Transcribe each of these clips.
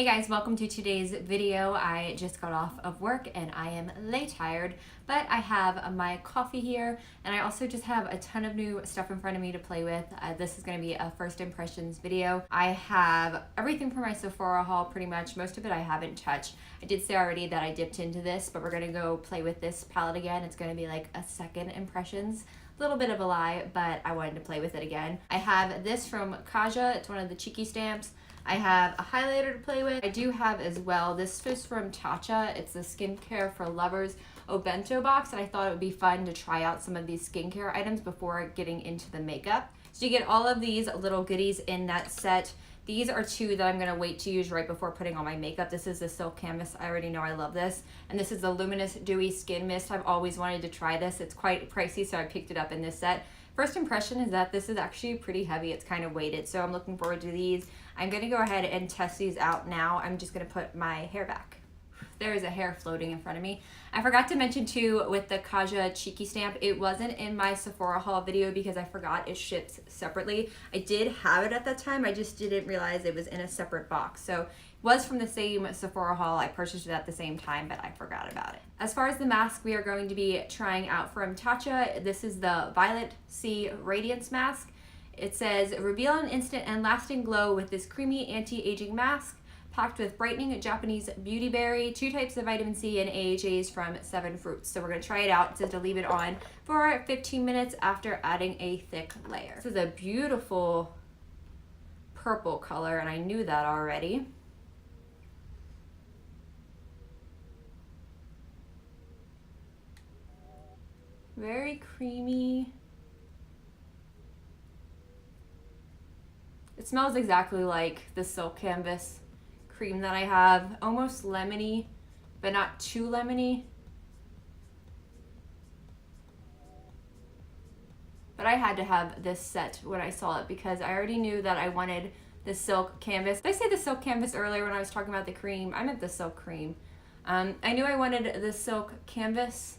Hey guys, welcome to today's video. I just got off of work and I am lay tired, but I have my coffee here and I also just have a ton of new stuff in front of me to play with. This is going to be a first impressions video. I have everything for my Sephora haul pretty much. Most of it I haven't touched. I did say already that I dipped into this, but we're going to go play with this palette again. It's going to be like a second impressions. Little bit of a lie, but I wanted to play with it again. I have this from Kaja. It's one of the cheeky stamps. I have a highlighter to play with. I do have as well, this is from Tatcha. It's the Skincare for Lovers Obento box, and I thought it would be fun to try out some of these skincare items before getting into the makeup. So you get all of these little goodies in that set. These are two that I'm going to wait to use right before putting on my makeup. This is the Silk Canvas. I already know I love this. And this is the Luminous Dewy Skin Mist. I've always wanted to try this. It's quite pricey, so I picked it up in this set. First impression is that this is actually pretty heavy. It's kind of weighted, so I'm looking forward to these. I'm going to go ahead and test these out now. I'm just going to put my hair back. There is a hair floating in front of me. I forgot to mention too, with the Kaja Cheeky Stamp, it wasn't in my Sephora haul video because I forgot it ships separately. I did have it at that time, I just didn't realize it was in a separate box. So it was from the same Sephora haul. I purchased it at the same time, but I forgot about it. As far as the mask we are going to be trying out from Tatcha, this is the Violet Sea Radiance Mask. It says, reveal an instant and lasting glow with this creamy anti-aging mask packed with brightening Japanese beauty berry, 2 types of vitamin C, and AHAs from 7 fruits. So we're going to try it out. It says to leave it on for 15 minutes after adding a thick layer. This is a beautiful purple color, and I knew that already. Very creamy. It smells exactly like the Silk Canvas cream that I have. Almost lemony, but not too lemony. But I had to have this set when I saw it because I already knew that I wanted the Silk Canvas. Did I say the Silk Canvas earlier when I was talking about the cream? I meant the Silk Cream. I knew I wanted the Silk Canvas.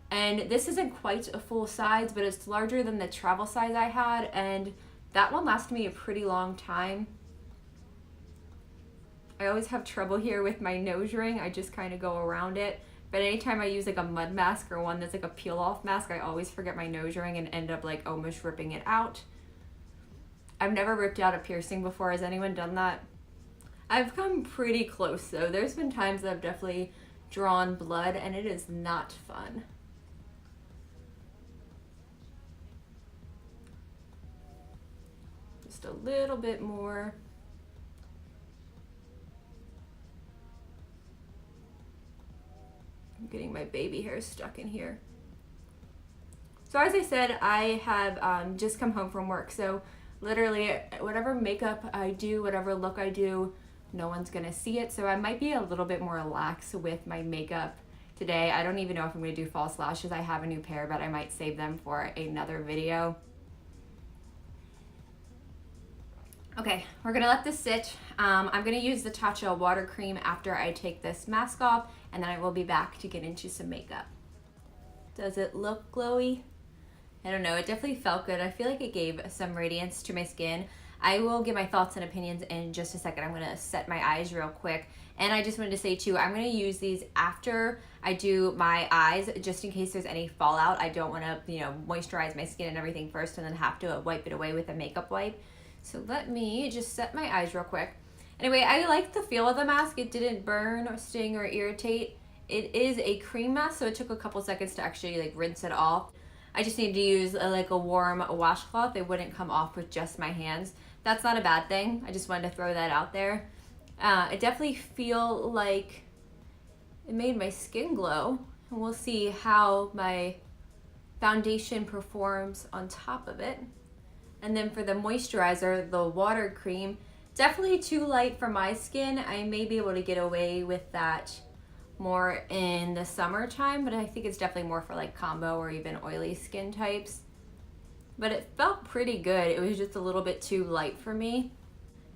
And this isn't quite a full size, but it's larger than the travel size I had, and that one lasted me a pretty long time. I always have trouble here with my nose ring. I just kind of go around it. But anytime I use like a mud mask or one that's like a peel off mask, I always forget my nose ring and end up like almost ripping it out. I've never ripped out a piercing before. Has anyone done that? I've come pretty close though. There's been times that I've definitely drawn blood and it is not fun. Just a little bit more. I'm getting my baby hair stuck in here. So as I said, I have just come home from work. So literally whatever makeup I do, whatever look I do, no one's gonna see it. So I might be a little bit more lax with my makeup today. I don't even know if I'm gonna do false lashes. I have a new pair, but I might save them for another video. Okay, we're gonna let this sit. I'm gonna use the Tatcha water cream after I take this mask off, and then I will be back to get into some makeup. Does it look glowy? I don't know, it definitely felt good. I feel like it gave some radiance to my skin. I will give my thoughts and opinions in just a second. I'm gonna set my eyes real quick. And I just wanted to say too, I'm gonna use these after I do my eyes, just in case there's any fallout. I don't wanna, moisturize my skin and everything first and then have to wipe it away with a makeup wipe. So let me just set my eyes real quick. Anyway, I like the feel of the mask. It didn't burn or sting or irritate. It is a cream mask, so it took a couple seconds to actually like rinse it off. I just need to use a warm washcloth. It wouldn't come off with just my hands. That's not a bad thing. I just wanted to throw that out there. I definitely feel like it made my skin glow. And we'll see how my foundation performs on top of it. And then for the moisturizer, the water cream, definitely too light for my skin. I may be able to get away with that more in the summertime, but I think it's definitely more for like combo or even oily skin types. But it felt pretty good. It was just a little bit too light for me.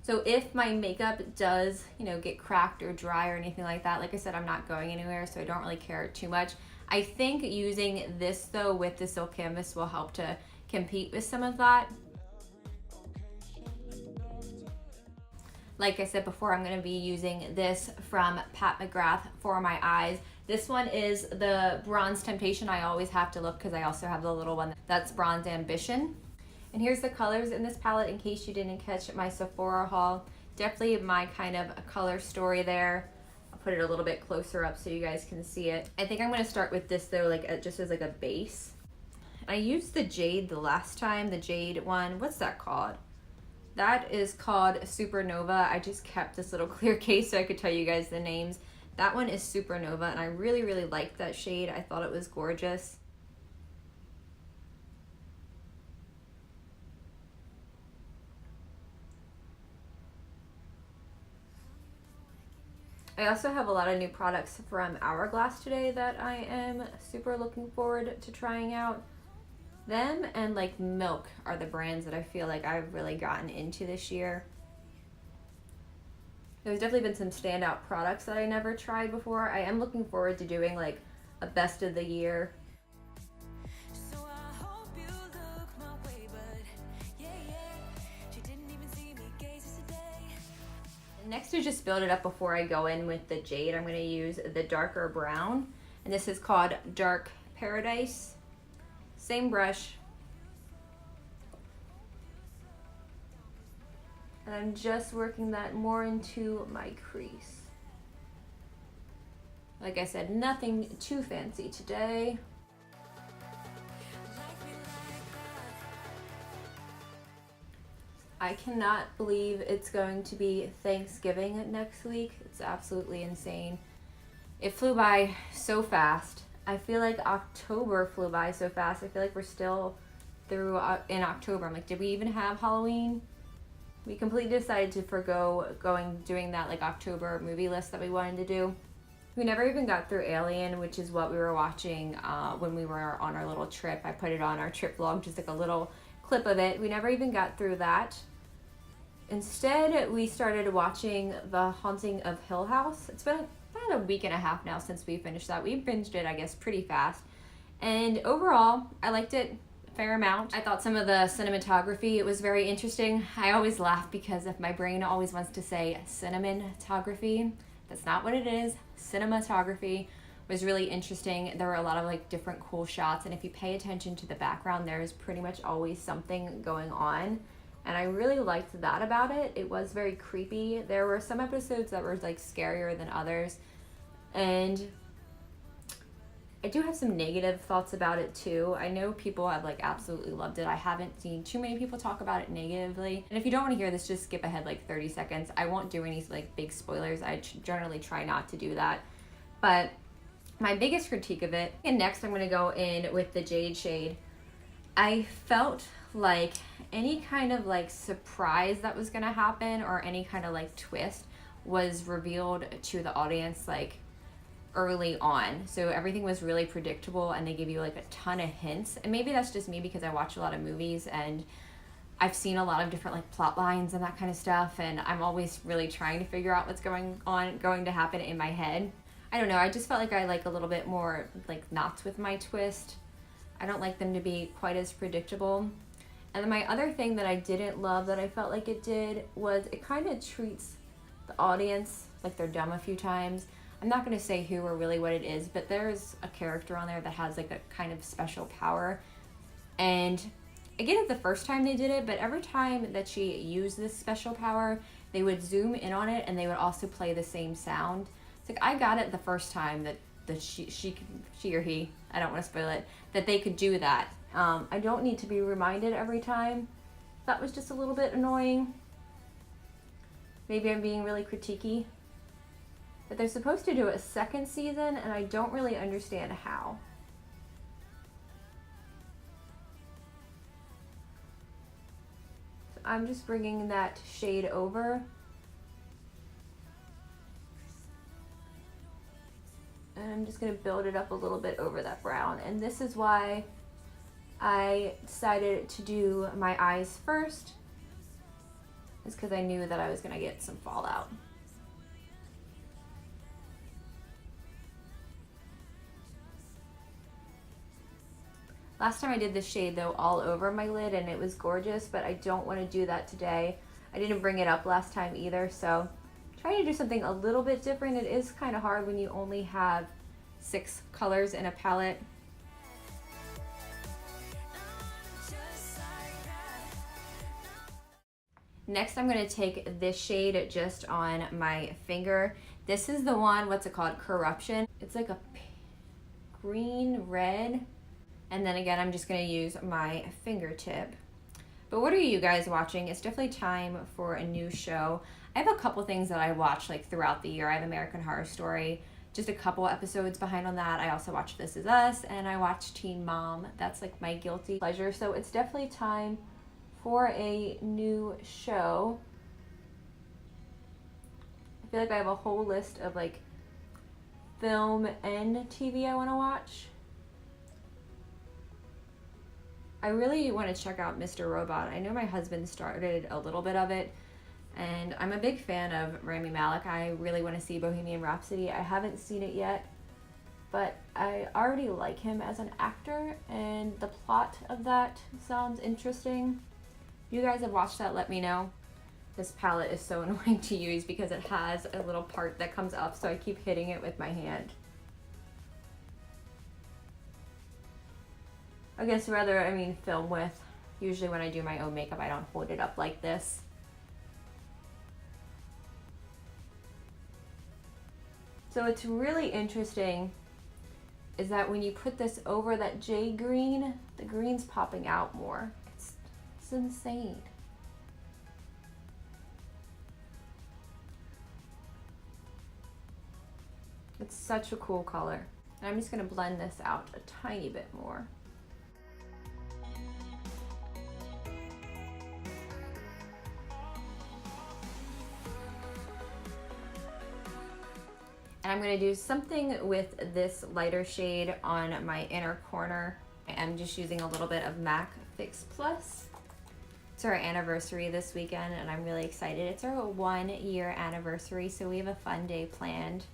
So if my makeup does, get cracked or dry or anything like that, like I said, I'm not going anywhere, so I don't really care too much. I think using this though with the Silk Canvas will help to compete with some of that. Like I said before, I'm going to be using this from McGrath for my eyes. This one is the Bronze Temptation. I always have to look because I also have the little one that's Bronze Ambition. And here's the colors in this palette in case you didn't catch my Sephora haul. Definitely my kind of a color story there. I'll put it a little bit closer up so you guys can see it. I think I'm going to start with this though, like just as like a base. I used the Jade the last time, the Jade one. What's that called? That is called Supernova. I just kept this little clear case so I could tell you guys the names. That one is Supernova, and I really, really liked that shade. I thought it was gorgeous. I also have a lot of new products from Hourglass today that I am super looking forward to trying out. Them and like Milk are the brands that I feel like I've really gotten into this year. There's definitely been some standout products that I never tried before. I am looking forward to doing like a best of the year. Next, to just build it up before I go in with the Jade, I'm going to use the darker brown, and this is called Dark Paradise. Same brush. And I'm just working that more into my crease. Like I said, nothing too fancy today. I cannot believe it's going to be Thanksgiving next week. It's absolutely insane. It flew by so fast. I feel like October flew by so fast. I feel like we're still through in October. I'm like, did we even have Halloween? We completely decided to forgo doing that like October movie list that we wanted to do. We never even got through Alien, which is what we were watching when we were on our little trip. I put it on our trip vlog, just like a little clip of it. We never even got through that. Instead, we started watching The Haunting of Hill House. It's been about a week and a half now since we finished that. We binged it, I guess, pretty fast. And overall, I liked it a fair amount. I thought some of the cinematography, it was very interesting. I always laugh because if my brain always wants to say cinematography, that's not what it is. Cinematography was really interesting. There were a lot of like different cool shots, and if you pay attention to the background, there's pretty much always something going on. And I really liked that about it. It was very creepy. There were some episodes that were like scarier than others. And I do have some negative thoughts about it too. I know people have like absolutely loved it. I haven't seen too many people talk about it negatively. And if you don't want to hear this, just skip ahead like 30 seconds. I won't do any like big spoilers. I generally try not to do that. But my biggest critique of it, and next I'm going to go in with the Jade shade. I felt like any kind of like surprise that was going to happen or any kind of like twist was revealed to the audience like early on. So everything was really predictable and they give you like a ton of hints. And maybe that's just me because I watch a lot of movies and I've seen a lot of different like plot lines and that kind of stuff, and I'm always really trying to figure out what's going to happen in my head. I don't know, I just felt like I like a little bit more like knots with my twist. I don't like them to be quite as predictable. And then my other thing that I didn't love that I felt like it did was it kind of treats the audience like they're dumb a few times. I'm not going to say who or really what it is, but there's a character on there that has like a kind of special power. And I get it the first time they did it, but every time that she used this special power, they would zoom in on it and they would also play the same sound. It's like I got it the first time that she or he, I don't want to spoil it, that they could do that. I don't need to be reminded every time. That was just a little bit annoying. Maybe I'm being really critiquey. But they're supposed to do a second season, and I don't really understand how. So I'm just bringing that shade over. And I'm just going to build it up a little bit over that brown. And this is why I decided to do my eyes first. It's because I knew that I was going to get some fallout. Last time I did this shade though all over my lid and it was gorgeous, but I don't want to do that today. I didn't bring it up last time either, so trying to do something a little bit different. It is kind of hard when you only have 6 colors in a palette. Next, I'm going to take this shade just on my finger. This is the one, what's it called? Corruption. It's like a green red. And then again, I'm just going to use my fingertip. But what are you guys watching? It's definitely time for a new show. I have a couple things that I watch like throughout the year. I have American Horror Story, just a couple episodes behind on that. I also watch This Is Us, and I watch Teen Mom. That's like my guilty pleasure. So it's definitely time for a new show. I feel like I have a whole list of like film and TV I want to watch. I really want to check out Mr. Robot. I know my husband started a little bit of it, and I'm a big fan of Rami Malek. I really want to see Bohemian Rhapsody. I haven't seen it yet, but I already like him as an actor, and the plot of that sounds interesting. If you guys have watched that, let me know. This palette is so annoying to use because it has a little part that comes up, so I keep hitting it with my hand. I guess rather, I mean, film with. Usually when I do my own makeup, I don't hold it up like this. So what's really interesting is that when you put this over that jade green, the green's popping out more. It's insane. It's such a cool color. And I'm just gonna blend this out a tiny bit more. And I'm going to do something with this lighter shade on my inner corner. I'm just using a little bit of MAC Fix Plus. It's our anniversary this weekend, and I'm really excited. It's our 1-year anniversary, so we have a fun day planned.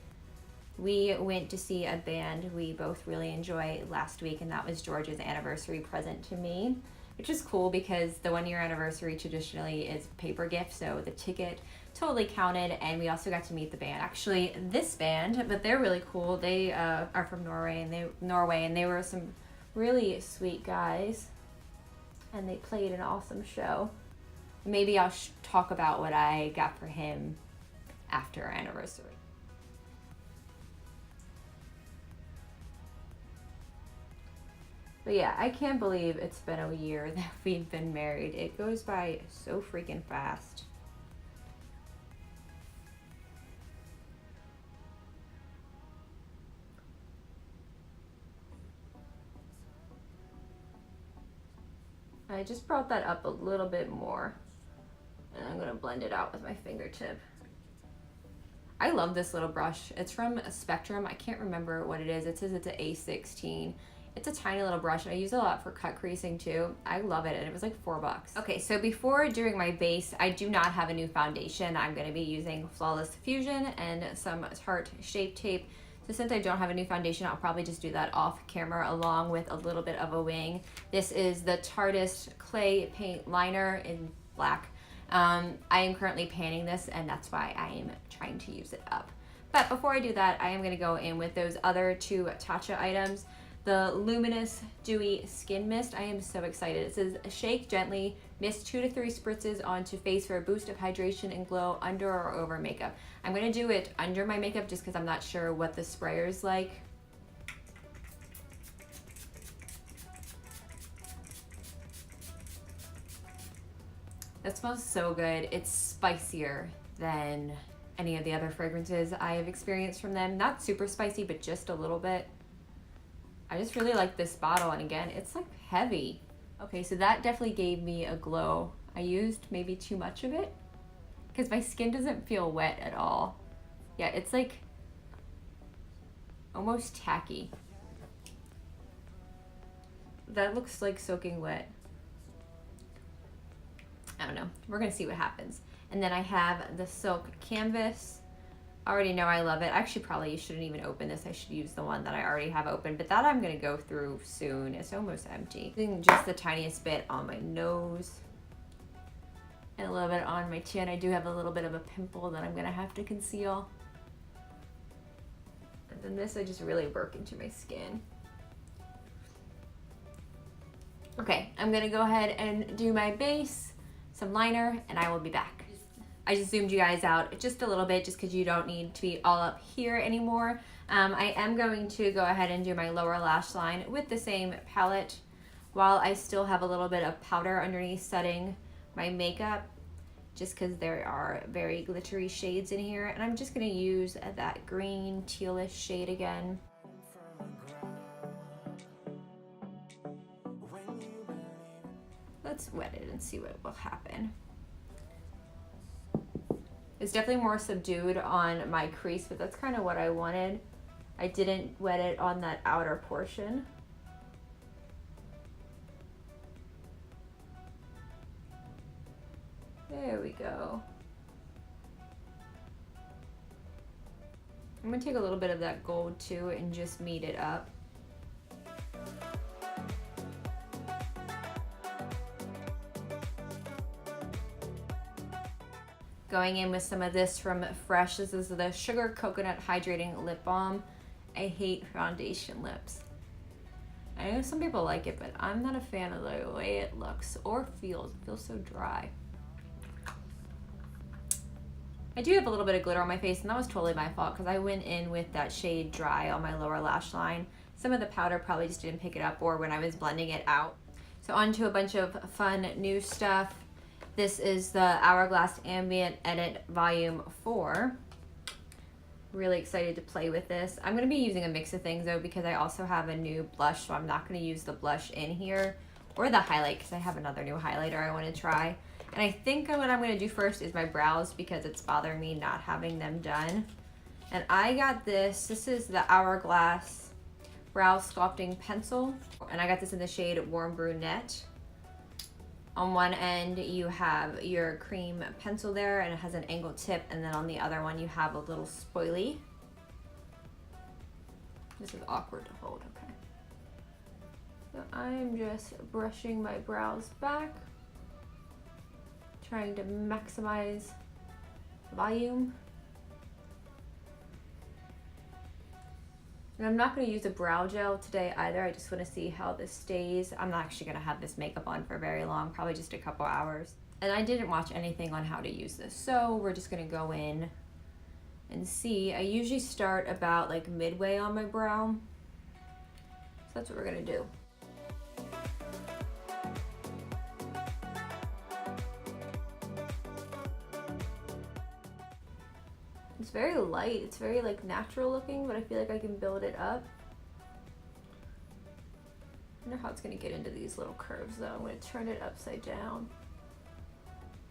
We went to see a band we both really enjoy last week, and that was George's anniversary present to me, which is cool because the 1-year anniversary traditionally is paper gift, so the ticket totally counted, and we also got to meet the band. Actually, this band, but they're really cool. They are from Norway, and they were some really sweet guys, and they played an awesome show. Maybe I'll talk about what I got for him after our anniversary. But yeah, I can't believe it's been a year that we've been married. It goes by so freaking fast. I just brought that up a little bit more, and I'm gonna blend it out with my fingertip. I love this little brush. It's from Spectrum. I can't remember what it is. It says it's an A16. It's a tiny little brush, and I use it a lot for cut creasing too. I love it, and it was like $4. Okay, so before doing my base, I do not have a new foundation. I'm gonna be using Flawless Fusion and some Tarte Shape Tape. So since I don't have a new foundation, I'll probably just do that off camera along with a little bit of a wing. This is the Tarteist Clay Paint Liner in black. I am currently panning this, and that's why I am trying to use it up. But before I do that, I am gonna go in with those other 2 Tatcha items. The Luminous Dewy Skin Mist. I am so excited. It says, shake gently, mist 2 to 3 spritzes onto face for a boost of hydration and glow under or over makeup. I'm gonna do it under my makeup just because I'm not sure what the sprayer's like. That smells so good. It's spicier than any of the other fragrances I have experienced from them. Not super spicy, but just a little bit. I just really like this bottle, and again, it's like heavy. Okay, so that definitely gave me a glow. I used maybe too much of it because my skin doesn't feel wet at all. Yeah, it's like almost tacky. That looks like soaking wet. I don't know. We're gonna see what happens. And then I have the Silk Canvas. I already know I love it. Actually, probably shouldn't even open this. I should use the one that I already have open, but that I'm gonna go through soon. It's almost empty. Using just the tiniest bit on my nose. and a little bit on my chin. I do have a little bit of a pimple that I'm gonna have to conceal. And then this I just really work into my skin. Okay, I'm gonna go ahead and do my base, some liner, and I will be back. I just zoomed you guys out just a little bit just because you don't need to be all up here anymore. I am going to go ahead and do my lower lash line with the same palette while I still have a little bit of powder underneath setting my makeup, just because there are very glittery shades in here. And I'm just gonna use that green tealish shade again. Let's wet it and see what will happen. It's definitely more subdued on my crease, but that's kind of what I wanted. I didn't wet it on that outer portion. There we go. I'm gonna take a little bit of that gold too and just meet it up. Going in with some of this from Fresh. This is the Sugar Coconut Hydrating Lip Balm. I hate foundation lips. I know some people like it, but I'm not a fan of the way it looks or feels. It feels so dry. I do have a little bit of glitter on my face, and that was totally my fault because I went in with that shade Dry on my lower lash line. Some of the powder probably just didn't pick it up, or when I was blending it out. So on to a bunch of fun new stuff. This is the Hourglass Ambient Edit Volume 4. Really excited to play with this. I'm going to be using a mix of things though, because I also have a new blush, so I'm not going to use the blush in here or the highlight because I have another new highlighter I want to try. And I think what I'm going to do first is my brows because it's bothering me not having them done. And I got this. This is the Hourglass Brow Sculpting Pencil. And I got this in the shade Warm Brunette. On one end you have your cream pencil there and it has an angled tip, and then on the other one you have a little spoilie. This is awkward to hold, okay. So I'm just brushing my brows back, trying to maximize volume. And I'm not going to use a brow gel today either. I just want to see how this stays. I'm not actually going to have this makeup on for very long, probably just a couple hours. And I didn't watch anything on how to use this, so we're just going to go in and see. I usually start about like midway on my brow. So that's what we're going to do. It's very light, it's very like natural looking, but I feel like I can build it up. I wonder how it's gonna get into these little curves though. I'm gonna turn it upside down.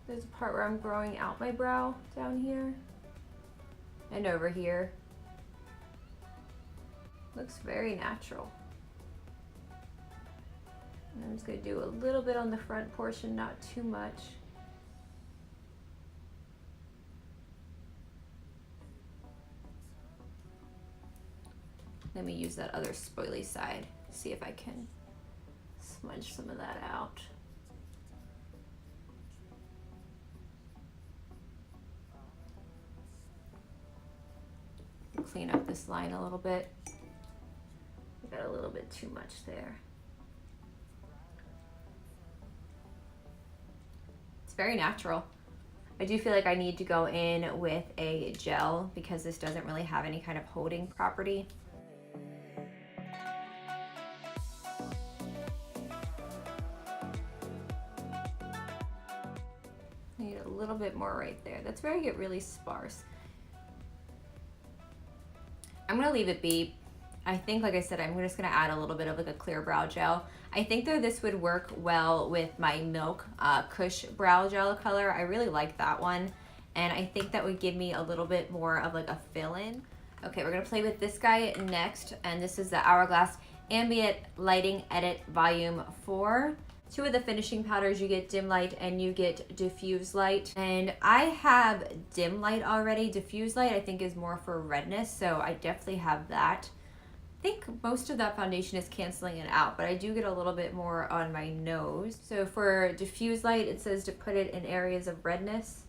There's a part where I'm growing out my brow down here and over here. Looks very natural. And I'm just gonna do a little bit on the front portion, not too much. Let me use that other spoilie side, see if I can smudge some of that out. Clean up this line a little bit. I got a little bit too much there. It's very natural. I do feel like I need to go in with a gel because this doesn't really have any kind of holding property. Need a little bit more right there. That's where I get really sparse. I'm gonna leave it be. I think, like I said, I'm just gonna add a little bit of like a clear brow gel. I think though this would work well with my Milk Kush brow gel color. I really like that one. And I think that would give me a little bit more of like a fill-in. Okay, we're gonna play with this guy next. And this is the Hourglass Ambient Lighting Edit Volume 4. Two of the finishing powders, you get dim light and you get diffuse light. And I have dim light already. Diffuse light I think is more for redness, so I definitely have that. I think most of that foundation is canceling it out, but I do get a little bit more on my nose. So for diffuse light, it says to put it in areas of redness.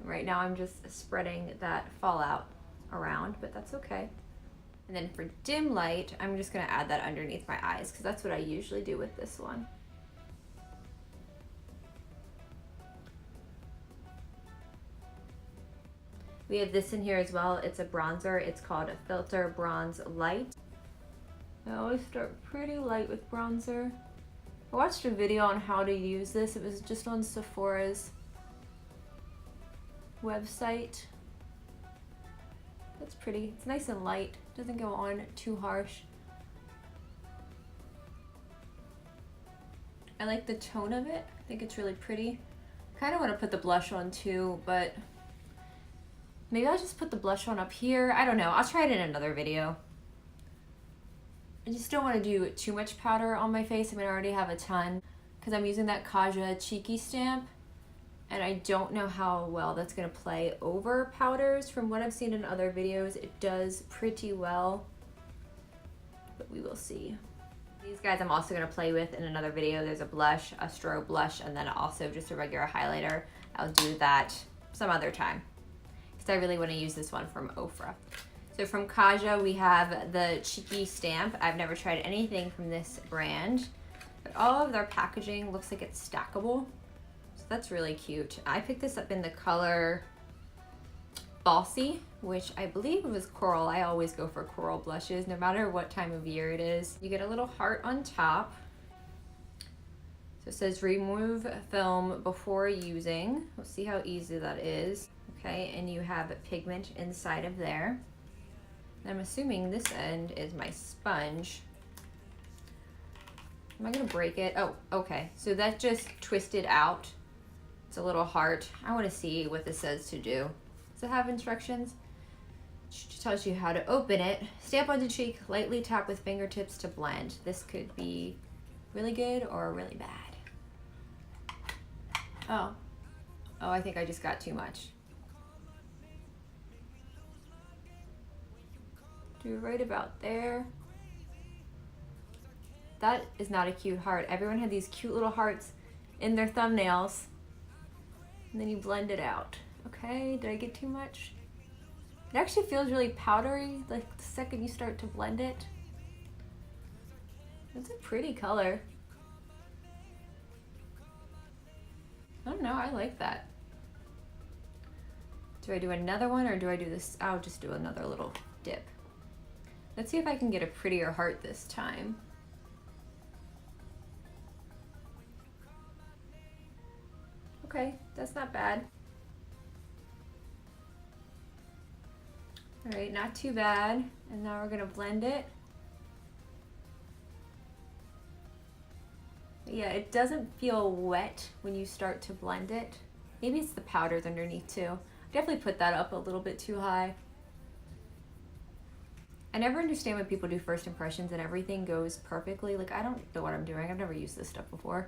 Right now I'm just spreading that fallout around, but that's okay. And then for dim light, I'm just gonna add that underneath my eyes because that's what I usually do with this one. We have this in here as well. It's a bronzer. It's called a Filter Bronze Light. I always start pretty light with bronzer. I watched a video on how to use this. It was just on Sephora's website. That's pretty. It's nice and light. Doesn't go on too harsh. I like the tone of it. I think it's really pretty. Kind of want to put the blush on too, but maybe I'll just put the blush on up here. I don't know. I'll try it in another video. I just don't want to do too much powder on my face. I mean, I already have a ton because I'm using that Kaja Cheeky stamp. And I don't know how well that's going to play over powders. From what I've seen in other videos, it does pretty well. But we will see. These guys I'm also going to play with in another video. There's a blush, a strobe blush, and then also just a regular highlighter. I'll do that some other time because I really want to use this one from Ofra. So from Kaja, we have the Cheeky stamp. I've never tried anything from this brand, but all of their packaging looks like it's stackable. So that's really cute. I picked this up in the color Bossy, which I believe was coral. I always go for coral blushes, no matter what time of year it is. You get a little heart on top. So it says remove film before using. We'll see how easy that is. Okay, and you have pigment inside of there. I'm assuming this end is my sponge. Am I gonna break it? Oh, okay. So that just twisted out. It's a little heart. I wanna see what this says to do. Does it have instructions? It tells you how to open it. Stamp onto cheek, lightly tap with fingertips to blend. This could be really good or really bad. Oh, I think I just got too much. Do right about there. That is not a cute heart. Everyone had these cute little hearts in their thumbnails. And then you blend it out. Okay, did I get too much? It actually feels really powdery, like the second you start to blend it. It's a pretty color. I don't know, I like that. Do I do another one or do I do this? I'll just do another little dip. Let's see if I can get a prettier heart this time. Okay, that's not bad. All right, not too bad. And now we're gonna blend it. Yeah, it doesn't feel wet when you start to blend it. Maybe it's the powders underneath too. Definitely put that up a little bit too high. I never understand when people do first impressions and everything goes perfectly. Like, I don't know what I'm doing. I've never used this stuff before.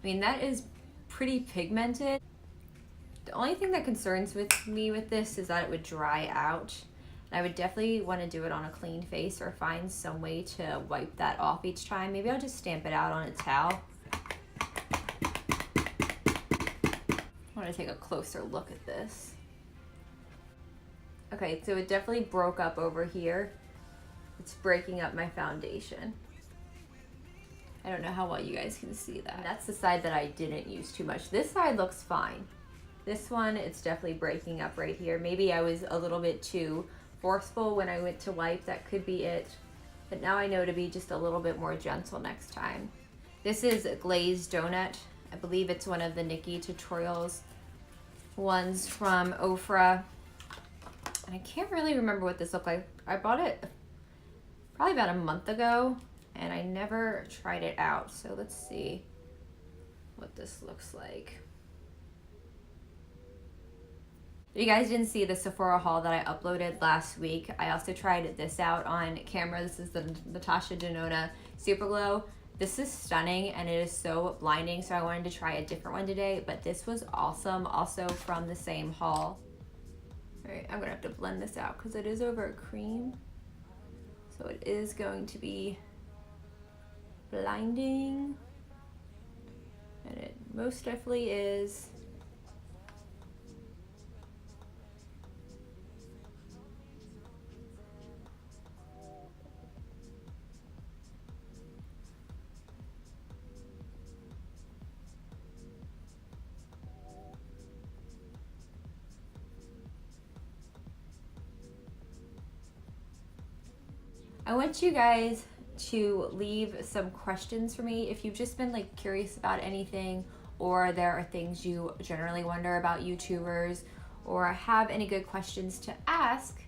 I mean, that is pretty pigmented. The only thing that concerns me with this is that it would dry out. And I would definitely want to do it on a clean face or find some way to wipe that off each time. Maybe I'll just stamp it out on a towel. I want to take a closer look at this. Okay, so it definitely broke up over here. It's breaking up my foundation. I don't know how well you guys can see that. And that's the side that I didn't use too much. This side looks fine. This one, it's definitely breaking up right here. Maybe I was a little bit too forceful when I went to wipe. That could be it. But now I know to be just a little bit more gentle next time. This is Glazed Donut. I believe it's one of the Nikkietutorials ones from Ofra. And I can't really remember what this looked like. I bought it probably about a month ago and I never tried it out. So let's see what this looks like. If you guys didn't see the Sephora haul that I uploaded last week, I also tried this out on camera. This is the Tatcha Denona Super Glow. This is stunning and it is so blinding, so I wanted to try a different one today, but this was awesome, also from the same haul. All right, I'm gonna have to blend this out because it is over a cream, so it is going to be blinding, and it most definitely is. I want you guys to leave some questions for me if you've just been like curious about anything, or there are things you generally wonder about YouTubers, or have any good questions to ask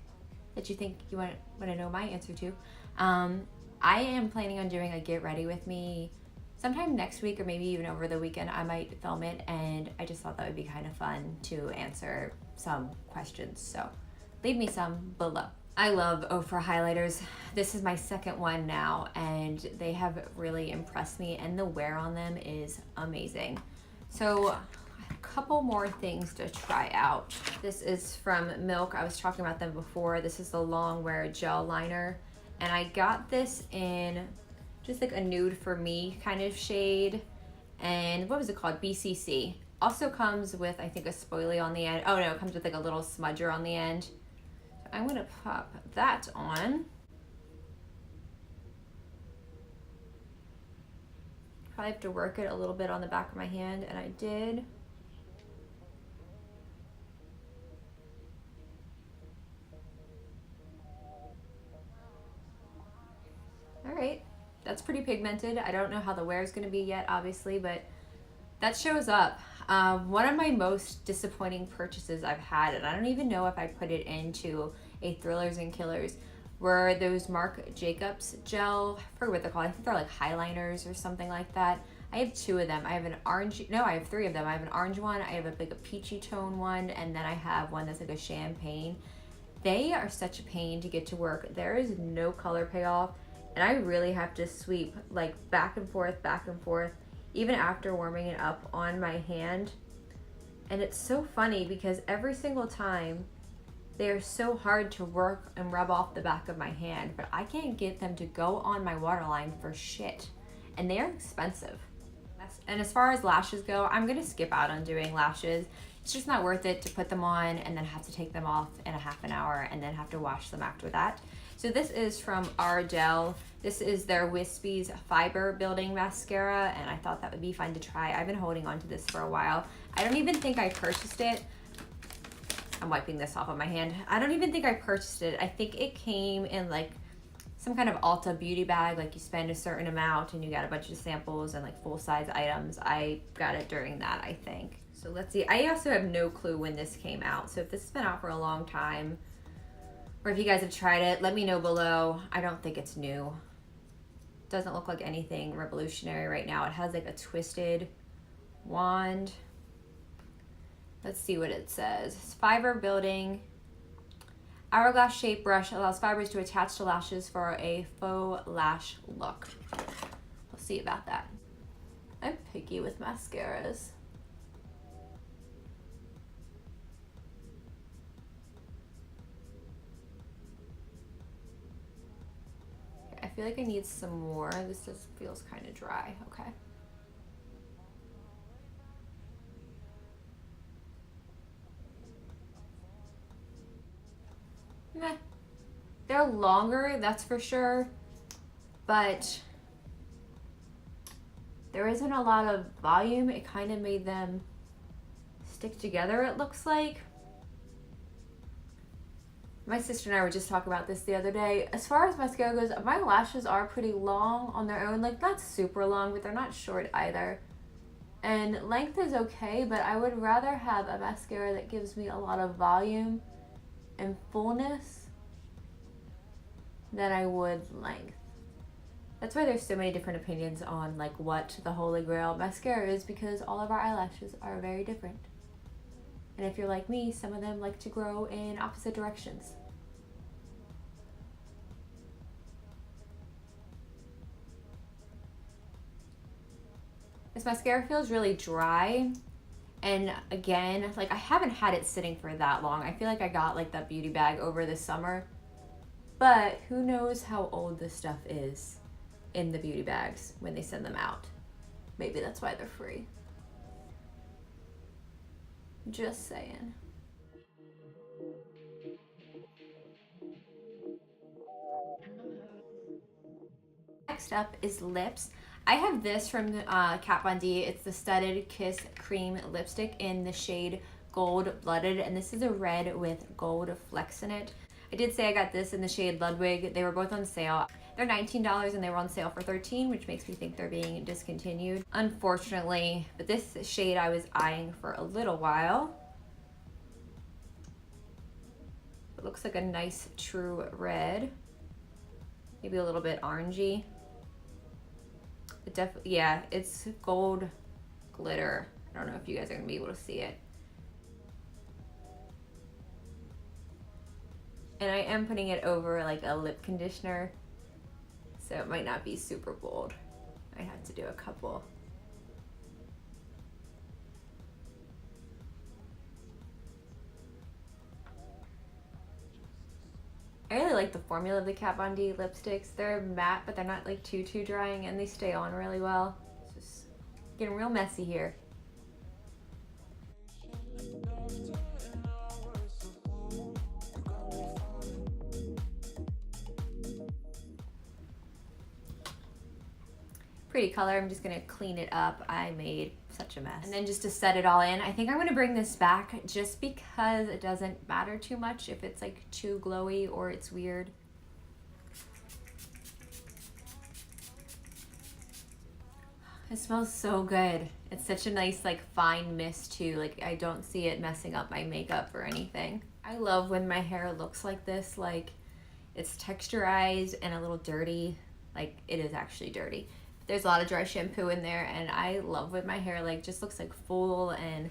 that you think you want to know my answer to. I am planning on doing a get ready with me sometime next week, or maybe even over the weekend. I might film it, and I just thought that would be kind of fun to answer some questions, so leave me some below. I love Ofra highlighters. This is my second one now, and they have really impressed me, and the wear on them is amazing. So a couple more things to try out. This is from Milk. I was talking about them before. This is the Longwear gel liner, and I got this in just like a nude for me kind of shade. And what was it called? BCC. Also comes with, I think, a spoilie on the end. Oh no, it comes with like a little smudger on the end. I'm gonna pop that on. Probably have to work it a little bit on the back of my hand, and I did. All right, that's pretty pigmented. I don't know how the wear is gonna be yet, obviously, but that shows up. One of my most disappointing purchases I've had, and I don't even know if I put it into a Thrillers and Killers, were those Marc Jacobs gel, I forget what they're called. I think they're like highliners or something like that. I have two of them. I have an orange, no, I have three of them. I have an orange one, I have like a peachy tone one, and then I have one that's like a champagne. They are such a pain to get to work. There is no color payoff, and I really have to sweep like back and forth, even after warming it up on my hand. And it's so funny because every single time they are so hard to work and rub off the back of my hand, but I can't get them to go on my waterline for shit. And they are expensive. And as far as lashes go, I'm gonna skip out on doing lashes. It's just not worth it to put them on and then have to take them off in a half an hour and then have to wash them after that. So this is from Ardell. This is their Wispies Fiber Building Mascara, and I thought that would be fun to try. I've been holding on to this for a while. I don't even think I purchased it. I'm wiping this off of my hand. I don't even think I purchased it. I think it came in like some kind of Ulta beauty bag, like you spend a certain amount and you got a bunch of samples and like full-size items. I got it during that, I think. So let's see. I also have no clue when this came out. So if this has been out for a long time, or if you guys have tried it, let me know below. I don't think it's new. Doesn't look like anything revolutionary right now. It has like a twisted wand. Let's see what it says. It's fiber building. Hourglass shape brush allows fibers to attach to lashes for a faux lash look. We'll see about that. I'm picky with mascaras. I feel like I need some more. This just feels kind of dry. Okay. Meh. They're longer, that's for sure, but there isn't a lot of volume. It kind of made them stick together, it looks like. My sister and I were just talking about this the other day. As far as mascara goes, my lashes are pretty long on their own. Like, not super long, but they're not short either. And length is okay, but I would rather have a mascara that gives me a lot of volume and fullness than I would length. That's why there's so many different opinions on like what the holy grail mascara is, because all of our eyelashes are very different. And if you're like me, some of them like to grow in opposite directions. This mascara feels really dry. And again, like I haven't had it sitting for that long. I feel like I got like that beauty bag over the summer. But who knows how old this stuff is in the beauty bags when they send them out. Maybe that's why they're free. Just saying. Next up is lips. I have this from Kat Von D. It's the Studded Kiss Cream Lipstick in the shade Gold Blooded, and this is a red with gold flecks in it. I did say I got this in the shade Ludwig. They were both on sale. They're $19 and they were on sale for $13, which makes me think they're being discontinued, unfortunately. But this shade I was eyeing for a little while. It looks like a nice true red, maybe a little bit orangey. It definitely, yeah, it's gold glitter. I don't know if you guys are gonna be able to see it. And I am putting it over like a lip conditioner, so it might not be super bold. I have to do a couple. I really like the formula of the Kat Von D lipsticks. They're matte, but they're not like too drying, and they stay on really well. It's just getting real messy here. Pretty color. I'm just gonna clean it up. I made such a mess. And then just to set it all in, I think I'm gonna bring this back just because it doesn't matter too much if it's like too glowy or it's weird. It smells so good. It's such a nice like fine mist too. Like I don't see it messing up my makeup or anything. I love when my hair looks like this, like it's texturized and a little dirty. Like it is actually dirty. There's a lot of dry shampoo in there, and I love when my hair like just looks like full and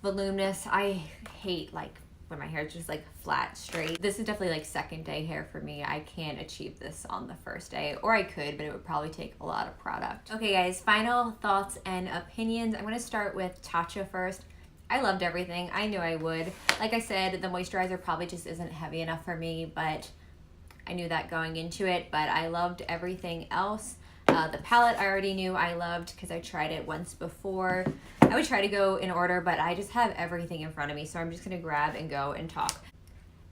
voluminous. I hate like when my hair is just like flat, straight. This is definitely like second day hair for me. I can't achieve this on the first day, or I could, but it would probably take a lot of product. Okay guys, final thoughts and opinions. I'm gonna start with Tatcha first. I loved everything. I knew I would. Like I said, the moisturizer probably just isn't heavy enough for me, but I knew that going into it, but I loved everything else. The palette I already knew I loved because I tried it once before. I would try to go in order, but I just have everything in front of me, so I'm just gonna grab and go and talk.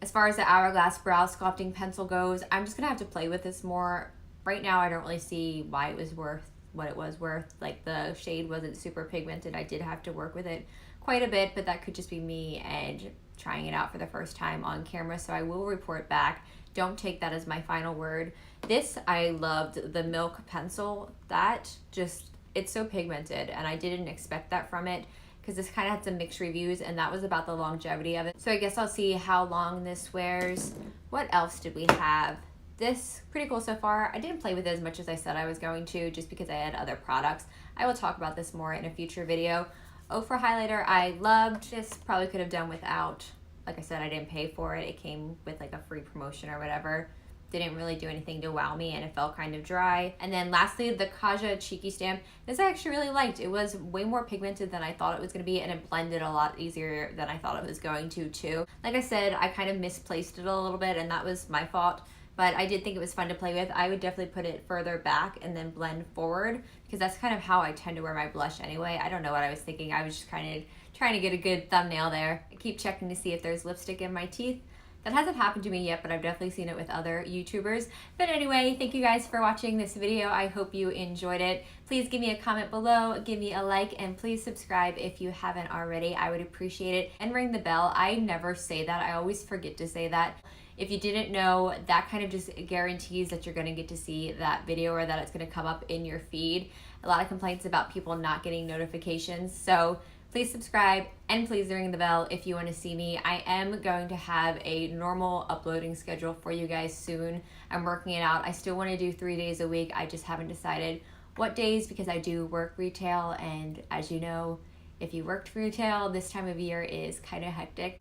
As far as the Hourglass Brow Sculpting Pencil goes, I'm just gonna have to play with this more. Right now, I don't really see why it was worth what it was worth. Like the shade wasn't super pigmented. I did have to work with it quite a bit, but that could just be me and trying it out for the first time on camera, so I will report back. Don't take that as my final word. This, I loved the Milk Pencil. That just, it's so pigmented, and I didn't expect that from it because this kind of had some mixed reviews, and that was about the longevity of it. So I guess I'll see how long this wears. What else did we have? This, pretty cool so far. I didn't play with it as much as I said I was going to just because I had other products. I will talk about this more in a future video. Ofra highlighter I loved. This probably could have done without. Like I said, I didn't pay for it. It came with like a free promotion or whatever. Didn't really do anything to wow me, and it felt kind of dry. And then lastly, the Kaja Cheeky Stamp. This I actually really liked. It was way more pigmented than I thought it was going to be, and it blended a lot easier than I thought it was going to too. Like I said, I kind of misplaced it a little bit, and that was my fault. But I did think it was fun to play with. I would definitely put it further back and then blend forward, because that's kind of how I tend to wear my blush anyway. I don't know what I was thinking. I was just kind of trying to get a good thumbnail there. I keep checking to see if there's lipstick in my teeth. That hasn't happened to me yet, but I've definitely seen it with other YouTubers. But anyway, thank you guys for watching this video. I hope you enjoyed it. Please give me a comment below, give me a like, and please subscribe if you haven't already. I would appreciate it. And ring the bell. I never say that. I always forget to say that. If you didn't know, that kind of just guarantees that you're gonna get to see that video, or that it's gonna come up in your feed. A lot of complaints about people not getting notifications. So please subscribe and please ring the bell if you want to see me. I am going to have a normal uploading schedule for you guys soon. I'm working it out. I still want to do 3 days a week. I just haven't decided what days because I do work retail, and as you know, If you worked retail, this time of year is kind of hectic.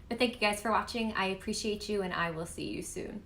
But thank you guys for watching. I appreciate you, and I will see you soon.